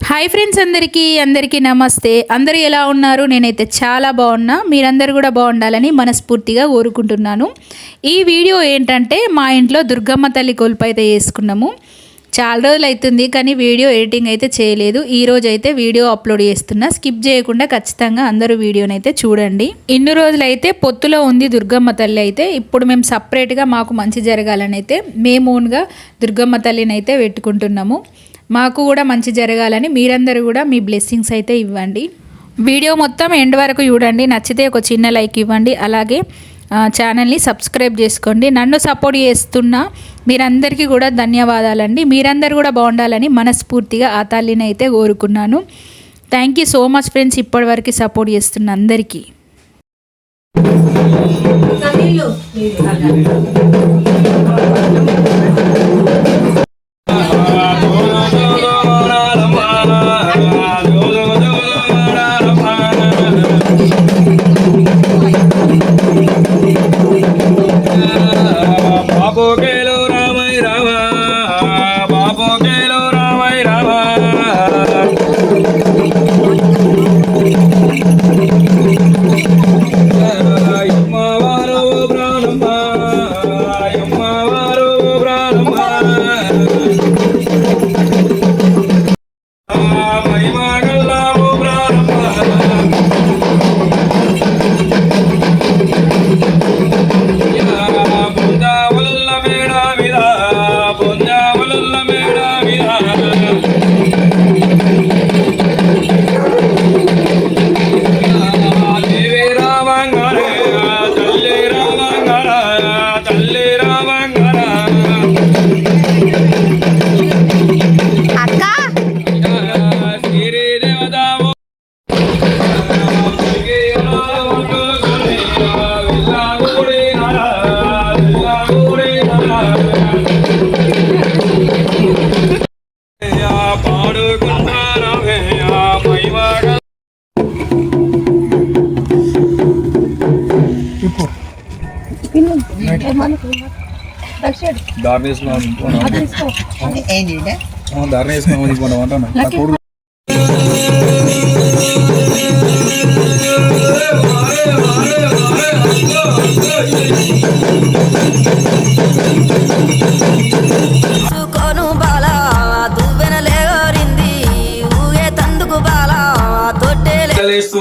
Hi friends, అందరికీ నమస్తే. అందరూ ఎలా ఉన్నారు? నేనైతే చాలా బాగున్నా. మీరందరూ కూడా బాగుండాలని మనస్ఫూర్తిగా కోరుకుంటున్నాను. ఈ వీడియో ఏంటంటే మా ఇంట్లో దుర్గమ్మ తల్లి కొలుపు అయితే చేసుకున్నాము. చాలా రోజులు అవుతుంది కానీ వీడియో ఎడిటింగ్ అయితే చేయలేదు. ఈ రోజు అయితే వీడియో అప్లోడ్ చేస్తున్నా. స్కిప్ చేయకుండా ఖచ్చితంగా అందరూ వీడియోని అయితే చూడండి. ఇన్ని రోజులు అయితే పొత్తులో ఉంది దుర్గమ్మ తల్లి. అయితే ఇప్పుడు మేము సపరేట్గా మాకు మంచి జరగాలని అయితే మేము ఓన్గా దుర్గమ్మ తల్లిని అయితే పెట్టుకుంటున్నాము. మాకు కూడా మంచి జరగాలని మీరందరూ కూడా మీ బ్లెస్సింగ్స్ అయితే ఇవ్వండి. వీడియో మొత్తం ఎండ్ వరకు చూడండి. నచ్చితే ఒక చిన్న లైక్ ఇవ్వండి. అలాగే ఛానల్ని సబ్స్క్రైబ్ చేసుకోండి. నన్ను సపోర్ట్ చేస్తున్న మీరందరికీ కూడా ధన్యవాదాలండి. మీరందరూ కూడా బాగుండాలని మనస్ఫూర్తిగా ఆ తల్లిని అయితే కోరుకున్నాను. Thank you so much friends, ఇప్పటివరకు సపోర్ట్ చేస్తున్న అందరికీ.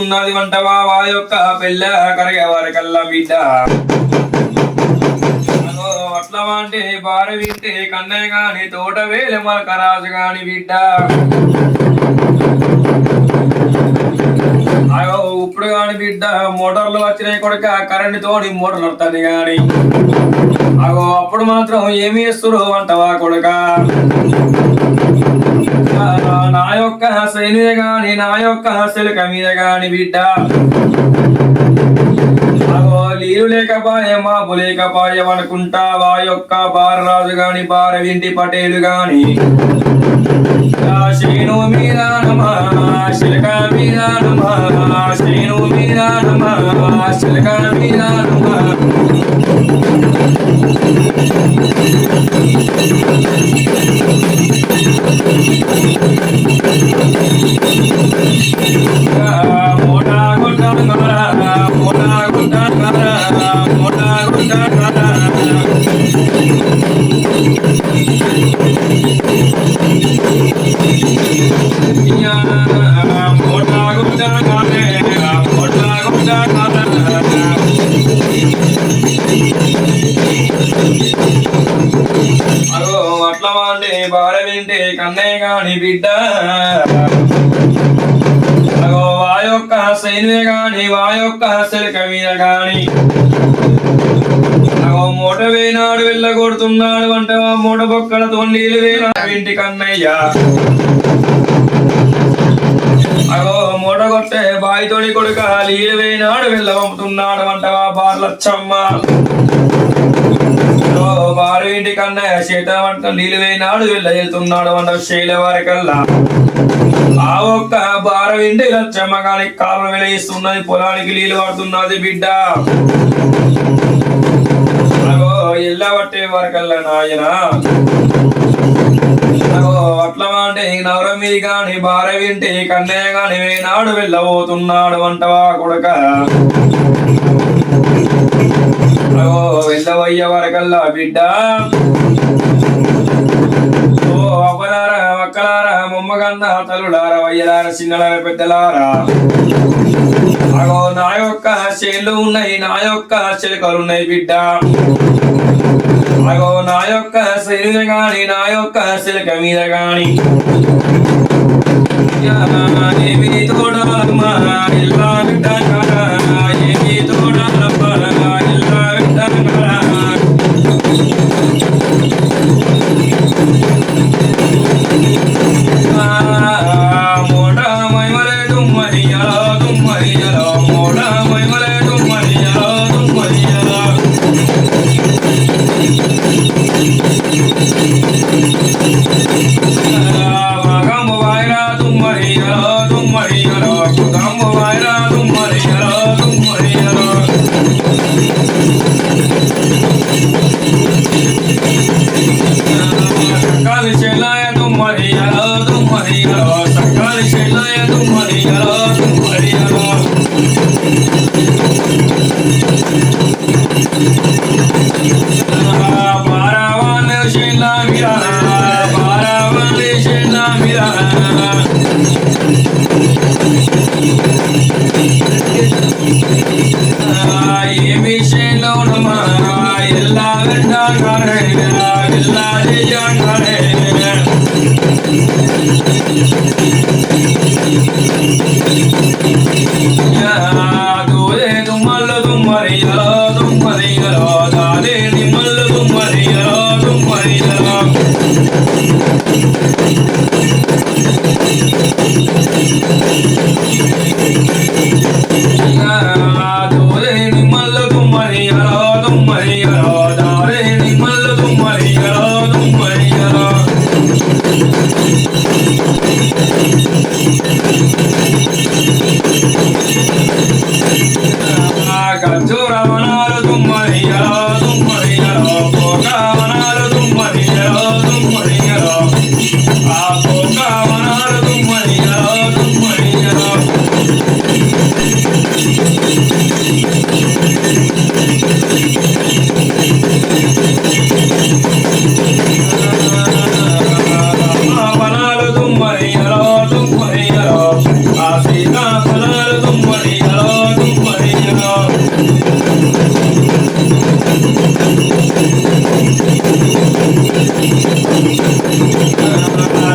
ఉన్నది వంటవా వా యొక్క పెళ్ళ కరగ వారి కల్లా బిడ్డ అట్లా అంటే బార వింటే కన్నయ్య గాని తోట వేలే మలక రాజు గాని బిడ్డ అగో ఇప్పుడు గాని బిడ్డ మోటార్లు వచ్చినాయి కొడుక, కరెంట్ తోని మోటార్లు వస్తాయి గాని అగో అప్పుడు మాత్రం ఏమి చేస్తురు అంటవా కొడుక. నా యొక్క సైన్య గాని నా యొక్క శిలక మీద గాని బిడ్డ అగో నీరు లేకపాయ మాపు లేకపాయం అనుకుంటా వా యొక్క బారరాజు గాని బార వింటి పటేలు గాని శ్రీను మీద నమా శిలక మీద నమా శ్రీను మీద నమా శిలక మీద నమా మోటా గుండా మోటా గుండా మోటా గుండా మోటా గుండా మోటా గుండా అగో అట్లా వాడి బార వింటే కన్నయ్య గాని బిడ్డ అగో వా యొక్క సైన్య గాని వా యొక్క శిలక మీద గాని అగో మూట వేనాడు వెళ్ళగొడుతున్నాడు అంటే మూట బొక్కలతో నీళ్ళు వేనా వింటి కన్నయ్య అగో మూట కొట్టే బాయితోడి కొడుక నీళ్ళు వేనాడు వెళ్ళ పంపుతున్నాడు అంటవా బార్లచ్చమ్మ బారు ఇంటి కన్నయ్య చేత వంట నీళ్ళు వేనాడు వెళ్ళ వెళ్తున్నాడు అంట శైల వారి కల్లా ఆ ఒక్క బార ఇంటి లచ్చమ్మ గాని కాలం వెలిగిస్తున్నది, పొలానికి నీళ్ళు పడుతున్నది బిడ్డ. ఎల్ల పట్టే వారికల్లా నాయన మీ గాని భార్య వింటే కన్నయ్య గాని వేనాడు వెళ్ళబోతున్నాడు వంటవా కొడక వెళ్ళవయ్య వరకల్లా బిడ్డ ఓ అవ్వలారా అక్కలారా మొమ్మగన్న తల్లులారా వయ్యలారా చిన్నలారా పెద్దలారా అగో నా యొక్క చేళ్ళు ఉన్నాయి నా యొక్క చిలుకలు ఉన్నాయి బిడ్డ అగో నా యొక్క శరీర గాని నా యొక్క చిలుక మీద గాని ఏమి తోడాలమ్మా ఇలా బిడ్డ ఏమి తోడాలమ్మా ఇలా బిడ్డ మోడా మైమలే దుమ్మరియలో దుమ్మరియలో మోడా మైమలే దుమ్మరియలో దుమ్మరియలో మగంబు వాయిరా దుమ్మరియలో దుమ్మరియలో కుగంబు వాయిరా దుమ్మరియలో దుమ్మరియలో సకాలి చెలాయ దుమ్మరియలో దుమ్మరియలో సకాలి చెలాయ దుమ్మరియలో దుమ్మరియలో బారావాన్ చెలా మిరా బారావాన్ చెలా మిరా ఏమి చెలోనమా ఎలా వెంటాడే ఎలా చేయాడే దూరే దుమ్మల్లు దుమ్మరియలో దుమ్మరియలో దాదే నిమ్మల్లు దుమ్మరియలో దుమ్మరియలో దూరే నిమ్మల్లు దుమ్మరియలో దుమ్మరియలో దాదే నిమ్మల్లు దుమ్మరియలో దుమ్మరియలో ఖర్జూరవనాలు దుమ్మరియలో దుమ్మరియలో పోకవనాలు దుమ్మరియలో దుమ్మరియలో ఆ పోకవనాలు దుమ్మరియలో దుమ్మరియలో వనాలు దుమ్మరియలో దుమ్మరియలో ఆ సీతాఫలాలు దుమ్మరియలో దుమ్మరియలో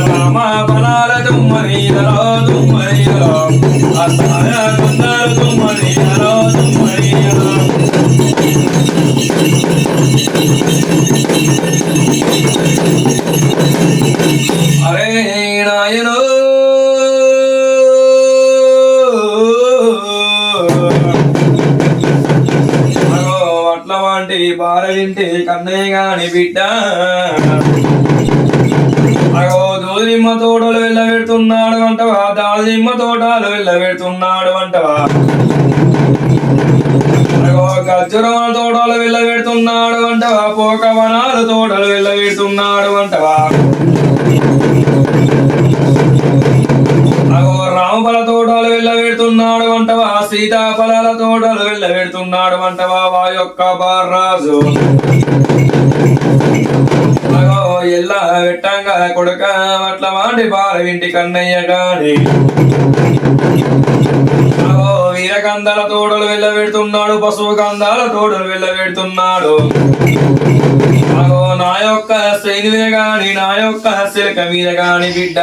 రామ ఫలాల దుమ్మరియలో దుమ్మరియలో ఆ సాయ కొందరు దుమ్మరియలో దుమ్మరియలో అరే నాయనో అట్ల వంటి బార వింటే కన్నయ్య గాని బిడ్డ అగో దోలిమ్మ తోటలు వెళ్ళబెడుతున్నాడు అంటవా దాలిమ్మ తోటలు వెళ్ళబెడుతున్నాడు అంటవా అగో ఖర్జూరం తోటలు వెళ్ళబెడుతున్నాడు అంటవా పోకవనాలు తోటలు వెళ్ళబెడుతున్నాడు అంటవా అగో రామఫల తోటలు వెళ్ళబెడుతున్నాడు అంటవా సీతాఫలాల తోటలు వెళ్ళబెడుతున్నాడు అంటవా వా యొక్క బార్రాజు అగో ఎల్లా వెట్టంగా కొడుక అట్ల వాడి బార వింటి కన్నయ్య గాని అగో వీరగంధాల తోటలు వెళ్ళబెడుతున్నాడు పశువు గంధాల తోటలు వెళ్ళబెడుతున్నాడు అగో నా యొక్క శ్రేణివే గాని నా యొక్క శిలక మీద గాని బిడ్డ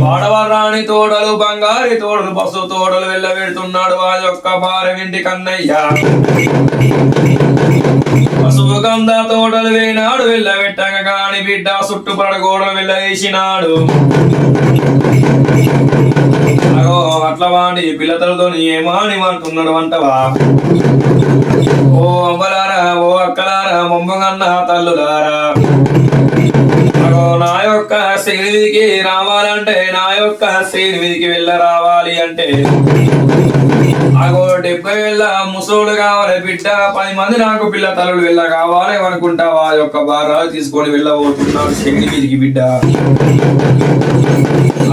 వాడవరాని తోటలు బంగారి తోటలు పశువు తోటలు వెళ్ళబెడుతున్నాడు ఆ యొక్క భార్య వింటి కన్నయ్య పశువు గంధ తోటలు వేనాడు వెళ్ళబెట్టగా గాని బిడ్డ చుట్టుపడ గోడలు వెళ్ళవేసినాడు అగో అట్ల వాడి పిల్లతలతో ఏమాని అంటున్నాడు అంటవా ఓ అవ్వలారా ఓ అక్కలారా మొమ్మగన్న తల్లులారా అగో నా యొక్క శ్రేణి మీదికి రావాలంటే నా యొక్క శ్రేణి మీదికి వెళ్ళ రావాలి అంటే అగో 70,000 ముసోడు కావాలి బిడ్డ 10 మంది నాకు పిల్ల తల్లులు వెళ్ళ కావాలి అనుకుంటావా ఆ యొక్క భారాలు తీసుకొని వెళ్ళబోతున్నాడు శ్రేణి మీదికి బిడ్డ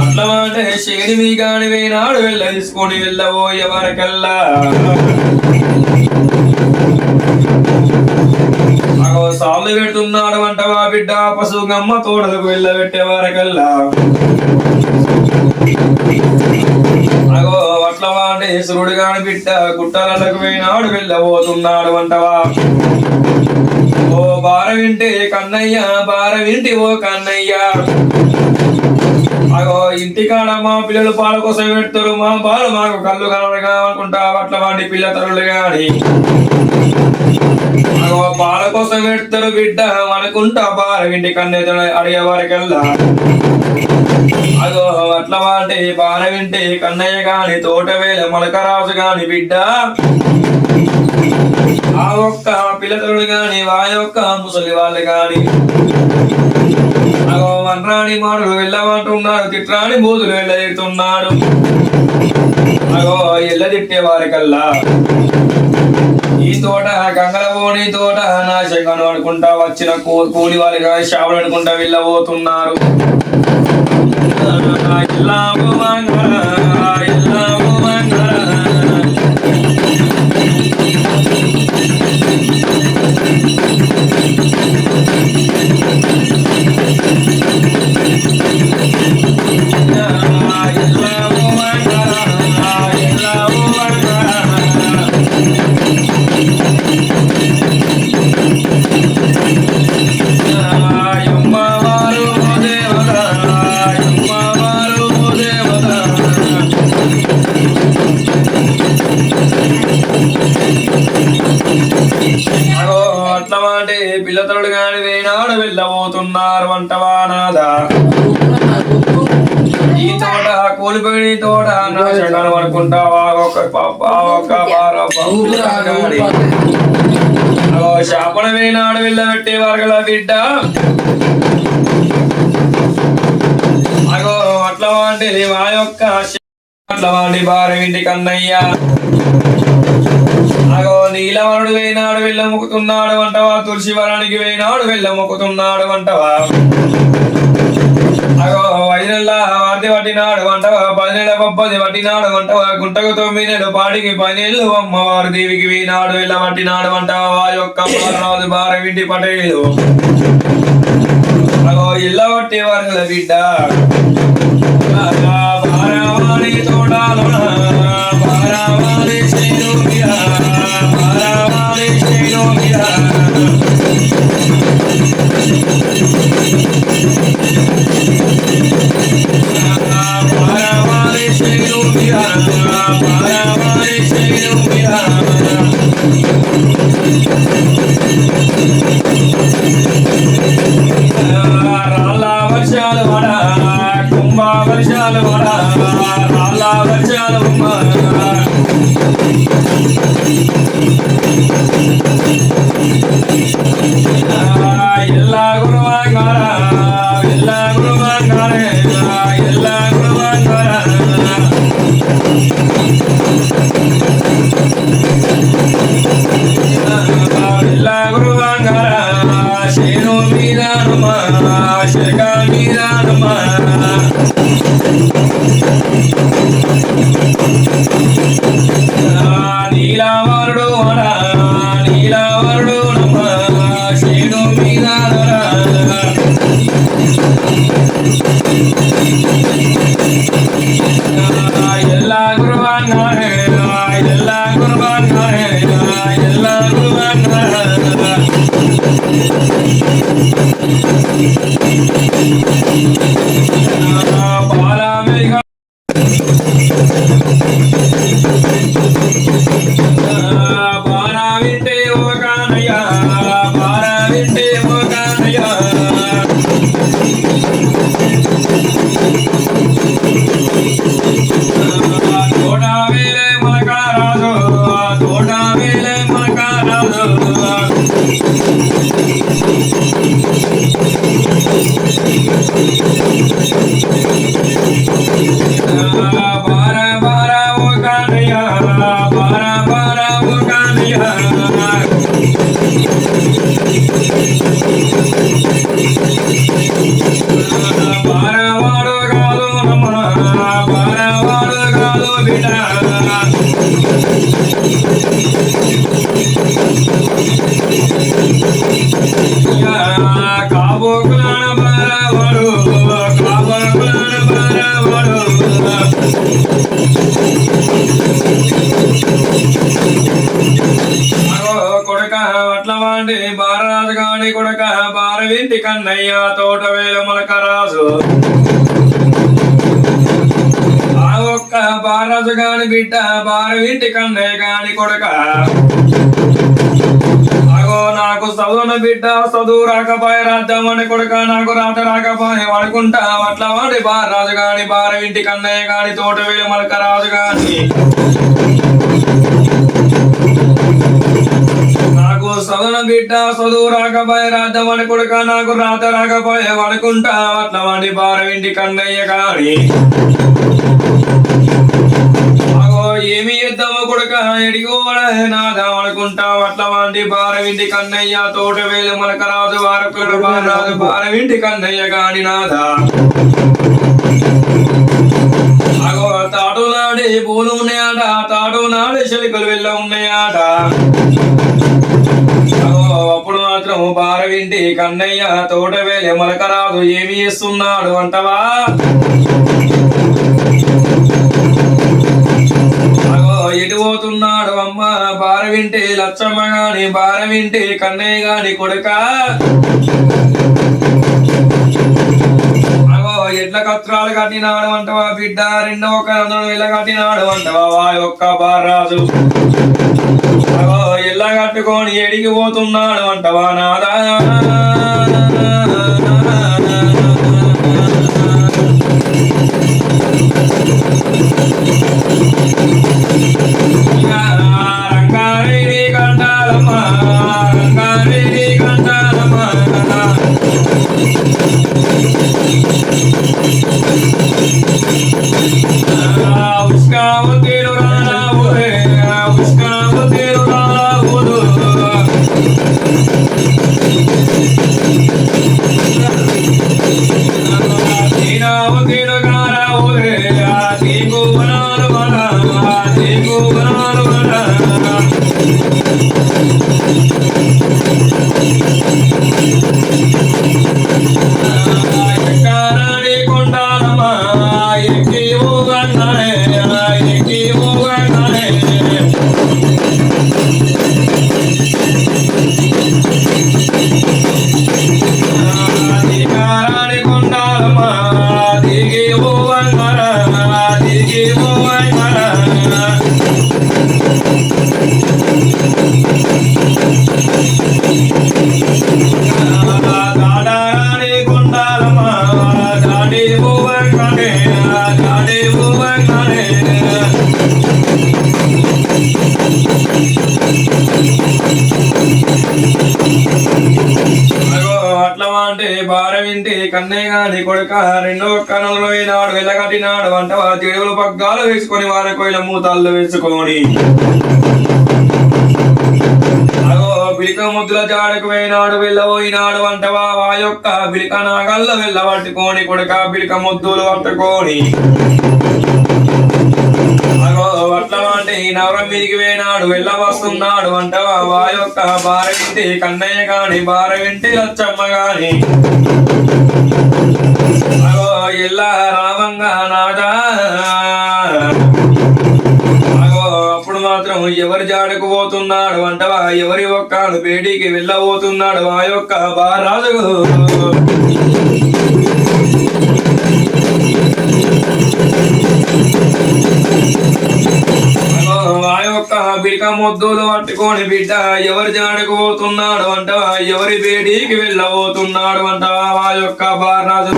అట్లా అంటే శ్రేణి మీ కాని వేనాడు వెళ్ళ తీసుకొని వెళ్ళబోయే వరకల్లా అగో సాలు పెడుతున్నాడు అంటవా బిడ్డ పశుగమ్మ తోటలకు వెళ్ళబెట్టే వరకల్లా అగో అట్లా వాడి సురుడు కాని బిడ్డ గుట్టలకు పోయినాడు వెళ్ళబోతున్నాడు అంటవా ఓ బార వింటే కన్నయ్య బార వింటి ఓ కన్నయ్య అగో ఇంటికాడ మా పిల్లలు పాల కోసం పెడతారు మా పాలు మాకు కళ్ళు కనబడగా అనుకుంటా అట్లా వాడి పిల్ల తరులు గాని అగో పాల కోసం పెడతారు బిడ్డ అనుకుంటా బార వింటి కన్నయ్య అడిగే వారికల్లా అగో అట్లా వాడి బార వింటే కన్నయ్య గాని తోటవేల మొలకరాజు గాని బిడ్డ ఆ ఒక్క పిల్లతరుడు గాని ఆ యొక్క ముసలి వాళ్ళు గాని అగో వనరాని మాటలు వెళ్ళమంటున్నాడు తిట్రాని బూతులు వెళ్ళదీరుతున్నాడు అగో ఎల్ల తిట్టే వారికల్లా ఈ తోట గంగలపోని తోట నాశంగాను అనుకుంటా వచ్చిన కూలి వారిగా షాపులు అనుకుంటా వెళ్ళబోతున్నారు పిల్లతరుడు గాని వేనాడు వెళ్ళబోతున్నారు అంటవా నాదా ఈ తోట కూలిపోయిన తోట నాశనం అనుకుంటావా శాపన వేనాడు వెళ్ళబెట్టే వారు బిడ్డ అగో అట్లా వాడి మా యొక్క అట్లా వాడి భార్య ఇంటి కన్నయ్య అగో నీలవరుడు వేనాడు వెళ్ళ మొక్కుతున్నాడు అంటవా తులసి వరానికి వేనాడు వెళ్ళ మొక్కుతున్నాడు అంటవా అగో 5 నెలల వార్తి పట్టినాడు అంటవా 10 నెలల పప్పది పట్టినాడు అంటవా గుంటకు 9 నెలలు పాడికి 10 నెలలు అమ్మవారు దేవికి వేనాడు వెళ్ళ పట్టినాడు అంటవా ఆ యొక్క రాజు భార్య ఇంటి పటేలు అగో ఇళ్ళ పట్టే వారు బిడ్డ భారవాణి తోడాలో భారవాణి రాళ్ళ వర్షాలు వడ కుంభ వర్షాలు వడ రాళ్ళ వర్షాలు எல்லா குருவாங்கார எல்லா குருவாங்கார எல்லா குருவாங்கார எல்லா குருவாங்கார శేను మీరానుమా శేఖా మీరానుమా నీలావరుడు వడా నీలావరుడు నమా శేను మీరానురా ಎಲ್ಲ ಗುರುವಾನ್ಗಾರೆ ಎಲ್ಲ ಗುರುವಾನ್ಗಾರೆ ಎಲ್ಲ ಗುರುವಾನ್ಗಾರೆ ಬಾಲಾಮೇಘ ಬಾರಾವಿಂಟೆ ಹೋಗಾನಯ್ಯ ಬಾರಾವಿಂಟೆ ಹೋಗಾನಯ್ಯ తోట వేలే మనకారాదు తోట వేలే మనకారాదు కాబోకులాన బారవాడు కాబోకులాన బారవాడు కొడక అట్ల వాంటి బారరాజు గాని కొడక బారవింటి కన్నయ్య తోటవేల మొలకరాజు ఆ ఒక్క బారరాజు గాని బిడ్డ బారవింటి కన్నయ్య గాని కొడక అగో నాకు చదువున బిడ్డ చదువు రాకపోయే రాజ్యం అని కొడుక నాకు రాత రాకపోయే అనుకుంటా అట్లా వాడి బారరాజు గాని బారవింటి కన్నయ్య గాని తోటవేలు మలకరాజు గాని నాకు చదువున బిడ్డ చదువు రాకపోయే రాజ్యం అని కొడుక నాకు రాత రాకపోయే అనుకుంటా అట్లా వాడి బారవింటి కన్నయ్య గాని ఏమి చేద్దామో కొడుక ఎడిగోనాదా అనుకుంటా అట్లా వాంటి బారవింటి కన్నయ్య తోటవేలు మలకరాజు వారకుల బారరాజు బారవింటి కన్నయ్య గాని నాదా అగో తాడు నాడే పూలు ఉన్నాయాట తాడు నాడే శలికలు వెళ్ళ ఉన్నాయాట అగో అప్పుడు మాత్రం బారవింటి కన్నయ్య తోటవేలు మలకరాజు ఏమి చేస్తున్నాడు అంటవా ఎటు పోతున్నాడు అమ్మ బారవింటి లచ్చమ్మ గాని బారవింటి కన్నయ్య గాని కొడుక అగో ఎడ్ల కత్రాలు కట్టినాడు అంటవా బిడ్డ రెండో ఒక ఇలా కట్టినాడు అంటవా వా యొక్క బారరాజు అగో ఎల్ల కట్టుకొని ఎడికి పోతున్నాడు అంటవా నాదా బారవింటి కన్నయ్య గాని కొడుక రెండో కనులు వేనాడు వెళ్ళగట్టినాడు అంటవా చెడుగులు పగ్గాలు వేసుకొని వారి కొయ్యల మూతాళ్ళు వేసుకొని అగో బిలిక ముద్దుల జాడకు వేనాడు వెళ్ళబోయినాడు అంటవా ఆ యొక్క బిలిక నాగల్ల వెళ్ళబట్టుకొని కొడుక బిలిక ముద్దులు పట్టుకొని అగో అట్ల అంటే నవరం మీదికి వేనాడు వెళ్ళ వస్తున్నాడు అంటవా ఆ యొక్క బారవింటి కన్నయ్య గాని బారవింటి లచ్చమ్మ గాని అగో ఎల్లా రామంగా నాదా అగో అప్పుడు మాత్రం ఎవరి జాడకు పోతున్నాడు అంటవా ఎవరి ఒక్కడు పేటీకి వెళ్ళబోతున్నాడు ఆ యొక్క బారాజు ఆ యొక్క బిడిక ముద్దులు పట్టుకొని బిడ్డ ఎవరి జాడకు పోతున్నాడు అంటవా ఎవరి బేడీకి వెళ్ళబోతున్నాడు అంటవా ఆ యొక్క బారాజు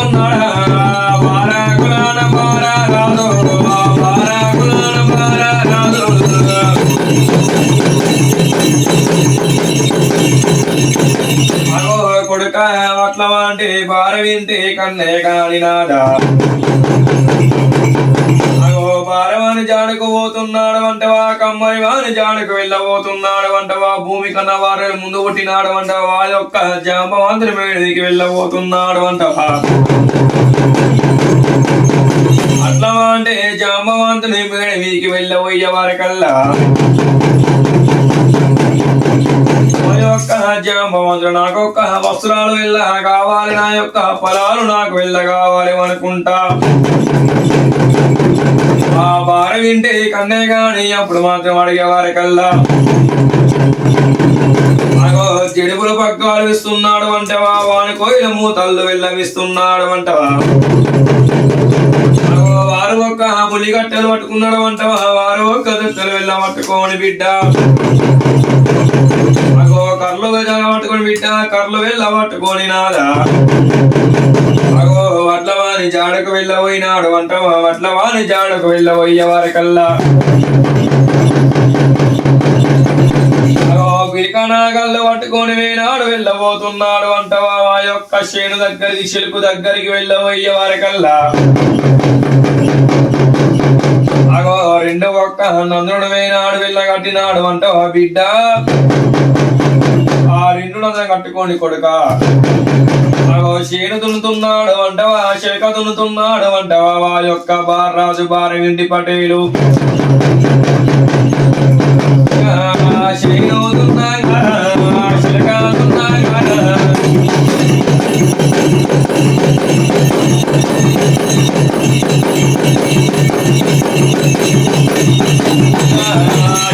పోతున్నాడా బారాకులాన బారా రాదు బారాకులాన బారా రాదు అగో కొడుక అట్ల వంటి బార వింటే కన్నే కాని నాదా వాని జాడకు పోతున్నాడు వంటవా కమ్మరి వాని జాడకు వెళ్ళబోతున్నాడు వంటవా భూమి కన్నా వారు ముందు పుట్టినాడు వంటవా వారి యొక్క జాంబవంతుని మేడికి వెళ్ళబోతున్నాడు వంటవా అట్లా అంటే జాంబవంతుని మేడికి వెళ్ళబోయే వారికల్లా జాంబవంతుడు నాకు ఒక్క వస్త్రాలు వెళ్ళ కావాలి నా యొక్క ఫలాలు నాకు వెళ్ళ కావాలి అనుకుంటా ఆ బార వింటే కన్నే గాని అప్పుడు మాత్రం అడిగేవారి కల్లా అగో జడుపుల పగ్గాలు ఇస్తున్నాడు అంటవా వాని కోయిల మూతల్లు వెళ్ళమిస్తున్నాడు అంటవా అగో వారు ఒక్క పులిగట్టెలు పట్టుకున్నాడు అంటవా వారు ఒక్క దుట్టలు వెళ్ళ పట్టుకోని బిడ్డ అగో కర్లు పట్టుకొని బిడ్డ కర్లు వెళ్ళ పట్టుకొని నాదా అగో వడ్ల వాని జాడకు వెళ్ళబోయినాడు అంటవా వడ్ల వాని జాడకు వెళ్ళబోయే వారికల్లా అగో పిరికనాగల్లు పట్టుకొని వేనాడు వెళ్ళబోతున్నాడు అంటవా ఆ యొక్క శేను దగ్గరికి శిల్పు దగ్గరికి వెళ్ళబోయే వారికల్లా అగో రెండు ఒక్క నందుడు వేనాడు వెళ్ళగట్టినాడు అంటవా బిడ్డ ఆ రెండు నందం కట్టుకోండి కొడుక అగో శేను దున్నుతున్నాడు అంటవా శిలక దున్నుతున్నాడు అంటవా వా యొక్క బాలరాజు బారి ఇంటి పటేలు శేను దున్నాగా శిలక దున్నాగా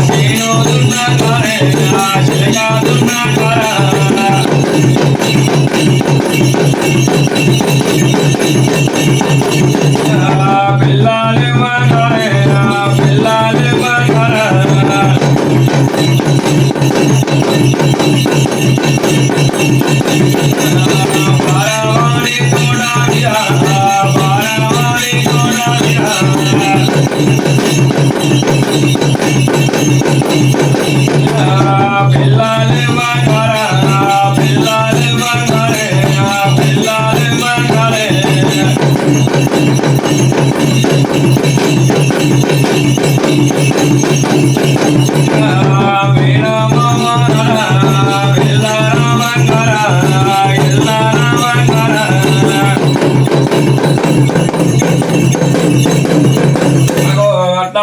శేను దున్నాగా శిలక దున్నాగా పిల్లాలి మగరే పిల్లాలి మగరే బారవాణి తోడాలియా బారవాణి తోడాలియా పిల్లాలి మగరే పిల్లాలి మగరే పిల్లాలి మగరే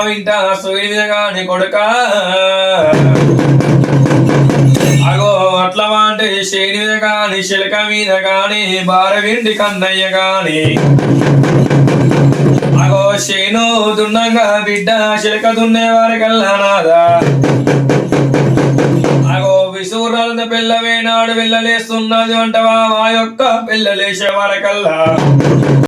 వింటా సూర్యుని మీద గాని కొడుక అగో అట్లా అంటే శేని మీద గాని శిలక మీద గాని బార విండి కన్నయ్య గాని అగో శేను దున్నంగా బిడ్డ శిలక దున్నే వారికల్లా నాదా అగో విసూరాల పిల్ల వేనాడు వెళ్ళలేస్తున్నది అంటవా ఆ యొక్క పిల్లలేసే వారికల్లా